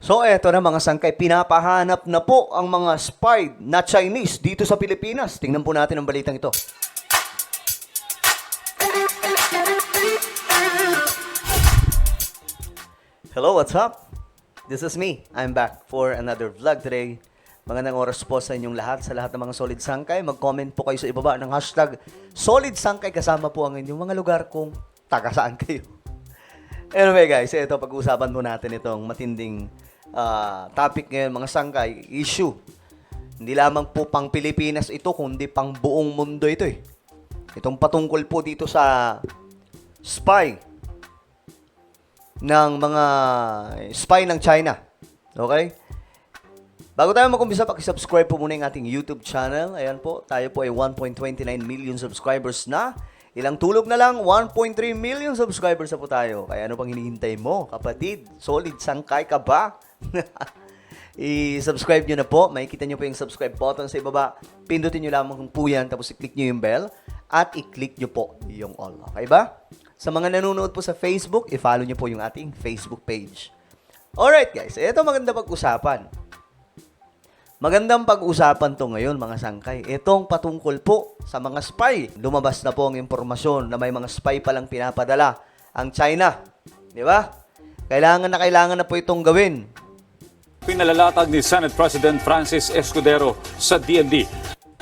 So eto na mga sangkay, pinapahanap na po ang mga spy na Chinese dito sa Pilipinas. Tingnan po natin ang balitang ito. Hello, what's up? This is me. I'm back for another vlog today. Magandang oras po sa inyong lahat, sa lahat ng mga solid sangkay. Mag-comment po kayo sa ibaba ng hashtag solid sangkay, kasama po ang inyong mga lugar kung taga saan kayo. Anyway guys, ito pag-uusapan po natin itong matinding topic ngayon mga sangkay, issue. Hindi lamang po pang Pilipinas ito, kundi pang buong mundo ito eh. Itong patungkol po dito sa spy ng mga spy ng China. Okay? Bago tayo mag-umpisa, paki-subscribe po muna yung ating YouTube channel. Ayan po, tayo po ay 1.29 million subscribers na. Ilang tulog na lang, 1.3 million subscribers na po tayo. Kaya ano pang hinihintay mo, kapatid? Solid sangkay ka ba? I-subscribe nyo na po. Makikita nyo po yung subscribe button sa ibaba. Pindutin nyo lamang po yan, tapos i-click nyo yung bell. At i-click nyo po yung all. Okay ba? Sa mga nanonood po sa Facebook, i-follow nyo po yung ating Facebook page. Alright guys, ito maganda pag-usapan. Magandang pag-usapan to ngayon mga sangkay. Itong patungkol po sa mga spy. Lumabas na po ang impormasyon na may mga spy palang pinapadala ang China. Di ba? Kailangan na po itong gawin. Pinalalatag ni Senate President Francis Escudero sa DND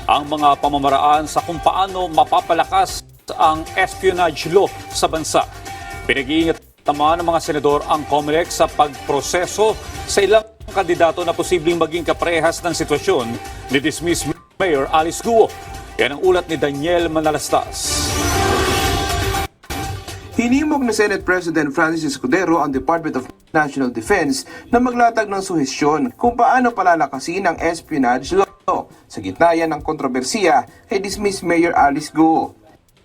ang mga pamamaraan sa kung paano mapapalakas ang espionage law sa bansa. Pinag-iingat naman ng mga senador ang COMELEC sa pagproseso sa ilang kandidato na posibleng maging kaparehas ng sitwasyon ni dismissed Mayor Alice Guo. Yan ang ulat ni Daniel Manalastas. Hinimok ni Senate President Francis Escudero ang Department of National Defense na maglatag ng suhestyon kung paano palalakasin ang espionage law sa gitna yan ng kontrobersiya kay dismissed Mayor Alice Guo.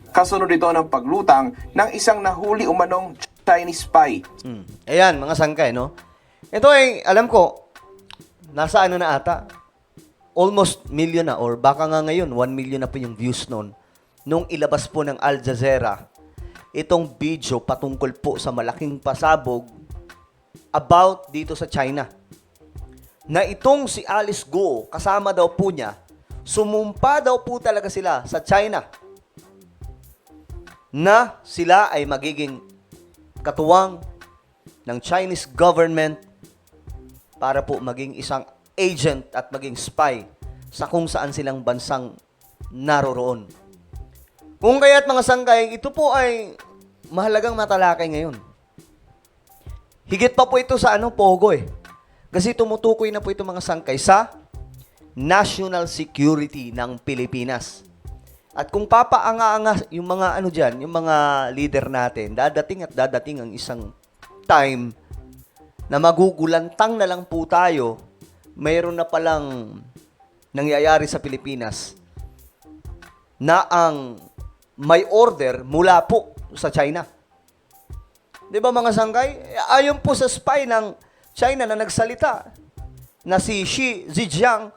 Kasunod ito ng paglutang ng isang nahuli umanong Chinese spy. Ayan, mga sangkay, no? Ito ay, alam ko, nasa ano na ata, almost million na, or baka nga ngayon, 1 million na po yung views noon. Nung ilabas po ng Al Jazeera, itong video patungkol po sa malaking pasabog about dito sa China. Na itong si Alice Guo, kasama daw po niya, sumumpa daw po talaga sila sa China na sila ay magiging katuwang ng Chinese government para po maging isang agent at maging spy sa kung saan silang bansang naroroon. Kung kaya't mga sangkay, ito po ay mahalagang matalakay ngayon. Higit pa po ito sa Pogo eh. Kasi tumutukoy na po ito mga sangkay sa national security ng Pilipinas. At kung papaanga-anga yung mga dyan, yung mga leader natin, dadating at dadating ang isang time na magugulantang na lang po tayo, mayroon na palang nangyayari sa Pilipinas na ang may order mula po sa China. Di ba mga sangkay? Ayon po sa spy ng China na nagsalita na si Xi Zhejiang,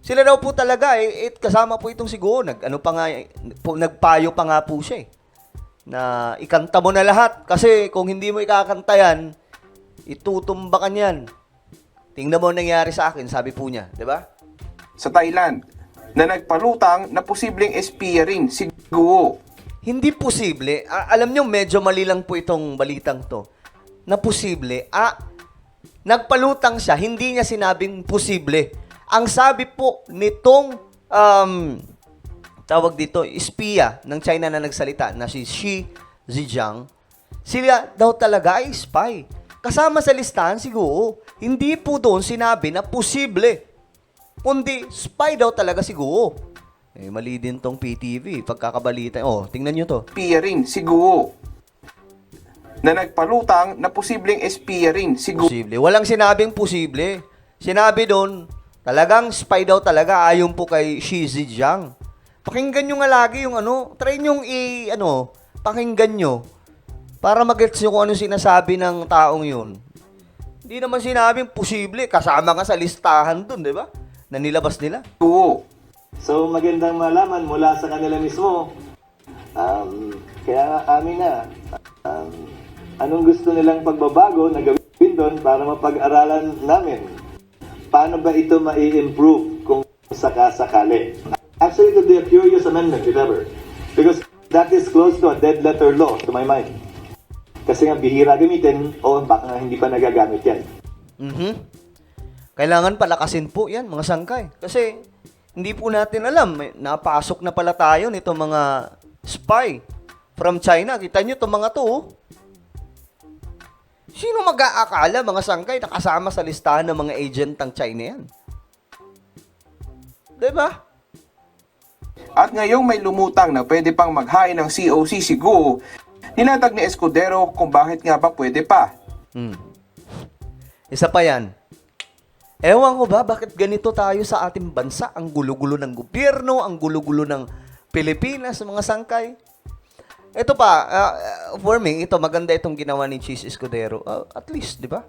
sila daw po talaga kasama po itong siguro nagpayo pa nga po siya na ikanta mo na lahat kasi kung hindi mo ikakanta yan, itutumba ka niyan. Tingnan mo ang nangyari sa akin, sabi po niya, di ba? Sa Thailand, na nagpalutang na posibleng espiya rin si Guo. Hindi posible. Alam nyo, medyo mali lang po itong balitang to. Na posible. Nagpalutang siya, hindi niya sinabing posible. Ang sabi po nitong tawag dito, espiya ng China na nagsalita na si Xi Zhejiang, sila daw talaga ay spy. Kasama sa listahan siguro, hindi po doon sinabi na posible. Kundi spy daw talaga siguro. Mali din tong PTV, pagkakabalita. Tingnan nyo to. Espiya rin si Guo. Na nagpalutang na posibleng espiya rin si Guo. Posible. Walang sinabing posible. Sinabi doon, talagang spy daw talaga ayon po kay Xi Zhejiang. Pakinggan nyo nga lagi yung try nyo pakinggan nyo para mag-gets nyo kung ano sinasabi ng taong yun. Hindi naman sinabing posible, kasama nga sa listahan dun, di ba? Na nilabas nila. Guo. So magandang malaman mula sa kanila mismo. Kaya amin na, anong gusto nilang pagbabago na gawin doon para mapag-aralan namin. Paano ba ito mai-improve kung sakasakali? Actually, it would be a curious amendment, if ever. Because that is close to a dead letter law, to my mind. Kasi nga, bihira gamitin, o baka hindi pa nagagamit yan. Kailangan palakasin po yan, mga sangkay. Kasi hindi po natin alam, napasok na pala tayo nito mga spy from China. Kita nyo itong mga to, oh. Sino mag-aakala, mga sangkay, nakasama sa listahan ng mga agent ng China yan? Diba? At ngayong may lumutang na pwede pang maghain ng COC si Guo, nilatag ni Escudero kung bakit nga ba pwede pa. Isa pa yan. Ewan ko ba, bakit ganito tayo sa ating bansa? Ang gulo-gulo ng gobyerno, ang gulo-gulo ng Pilipinas, mga sangkay. Ito pa, for me, ito, maganda itong ginawa ni Cheese Escudero. At least, di ba?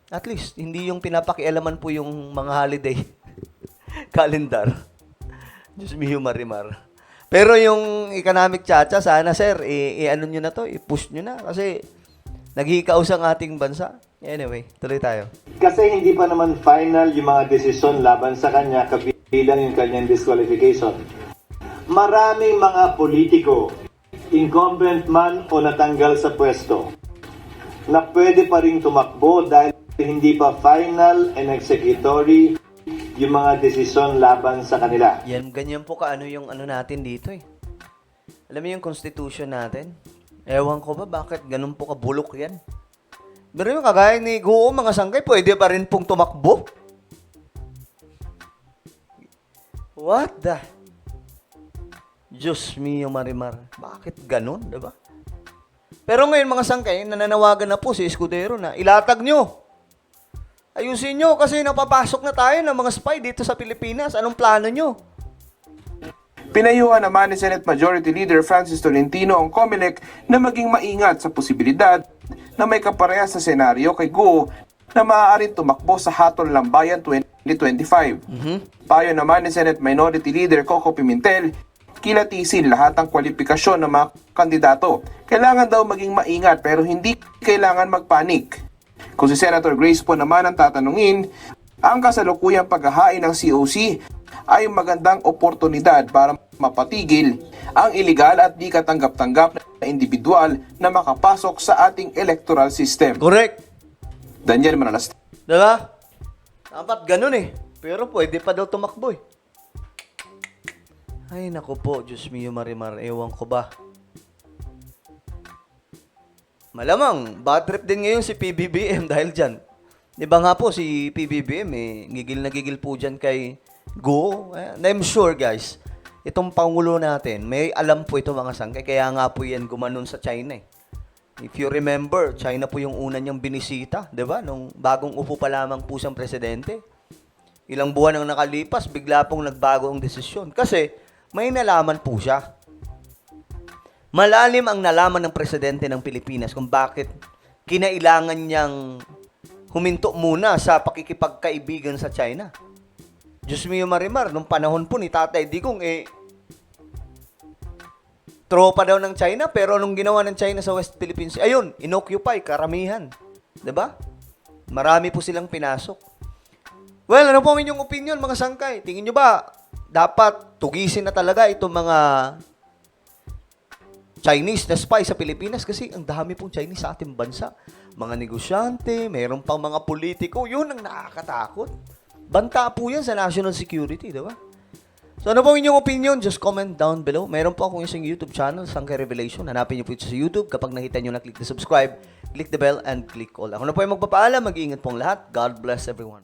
At least, hindi yung pinapakialaman po yung mga holiday calendar. Diyos mio, Marimar. Pero yung economic chacha, sana sir, i-ano nyo na to, i-push nyo na. Kasi naghihikaos ang ating bansa. Anyway, tuloy tayo. Kasi hindi pa naman final yung mga desisyon laban sa kanya, kabilang yung kanyang disqualification. Maraming mga politiko, incumbent man o natanggal sa pwesto, na pwede pa rin tumakbo dahil hindi pa final and executory yung mga desisyon laban sa kanila. Yan, ganyan po kaano yung ano natin dito eh. Alam mo yung constitution natin? Ewan ko ba bakit ganun po kabulok yan? Pero yung kagaya ni Guo, mga sangkay, pwede pa rin pong tumakbo. What the? Diyos mio, Marimar. Bakit ganun, diba? Pero ngayon, mga sangkay, nananawagan na po si Escudero na ilatag nyo. Ayusin nyo kasi napapasok na tayo ng mga spy dito sa Pilipinas. Anong plano nyo? Pinayuhan naman ni Senate Majority Leader Francis Tolentino ang COMELEC na maging maingat sa posibilidad na may kaparehas sa senaryo kay Guo na maaaring tumakbo sa Hatol ng Bayan 2025. Payo naman ni Senate Minority Leader Coco Pimentel, kilatisin lahat ng kwalifikasyon ng mga kandidato. Kailangan daw maging maingat pero hindi kailangan magpanik. Kung si Senator Grace po naman ang tatanungin, ang kasalukuyang paghahain ng COC ay magandang oportunidad para mapatigil ang iligal at di katanggap-tanggap na individual na makapasok sa ating electoral system. Correct. Daniel Manalas. Diba? Dapat ganun eh. Pero pwede pa daw tumakbo eh. Ay, naku po, Diyos mio, Marimar. Ewan ko ba. Malamang, bad trip din ngayon si PBBM dahil dyan. Di ba nga po si PBBM gigil na gigil po dyan kay Guo. And I'm sure guys, itong Pangulo natin, may alam po ito mga sangkay. Kaya nga po yan gumanon sa China eh. If you remember, China po yung una niyang binisita, di ba? Nung bagong upo pa lamang po siyang presidente. Ilang buwan ang nakalipas, bigla pong nagbago ang desisyon. Kasi may nalaman po siya. Malalim ang nalaman ng presidente ng Pilipinas kung bakit kinailangan niyang huminto muna sa pakikipagkaibigan sa China. Diyos mio, Marimar, nung panahon po ni Tatay Digong, tropa daw ng China, pero nung ginawa ng China sa West Philippines, ayun, inoccupy, karamihan. Diba? Marami po silang pinasok. Well, ano po ang inyong opinion, mga sangkay? Tingin nyo ba, dapat tugisin na talaga itong mga Chinese na spy sa Pilipinas kasi ang dami pong Chinese sa ating bansa. Mga negosyante, mayroon pang mga politiko, yun ang nakakatakot. Banta po yan sa national security, di ba? So ano po inyong opinion? Just comment down below. Mayroon po akong isang YouTube channel, Sangkay Revelation. Hanapin niyo po ito sa YouTube. Kapag nakita niyo na, click the subscribe, click the bell, and click all. Ako na po yung magpapaalam. Mag-iingat pong lahat. God bless everyone.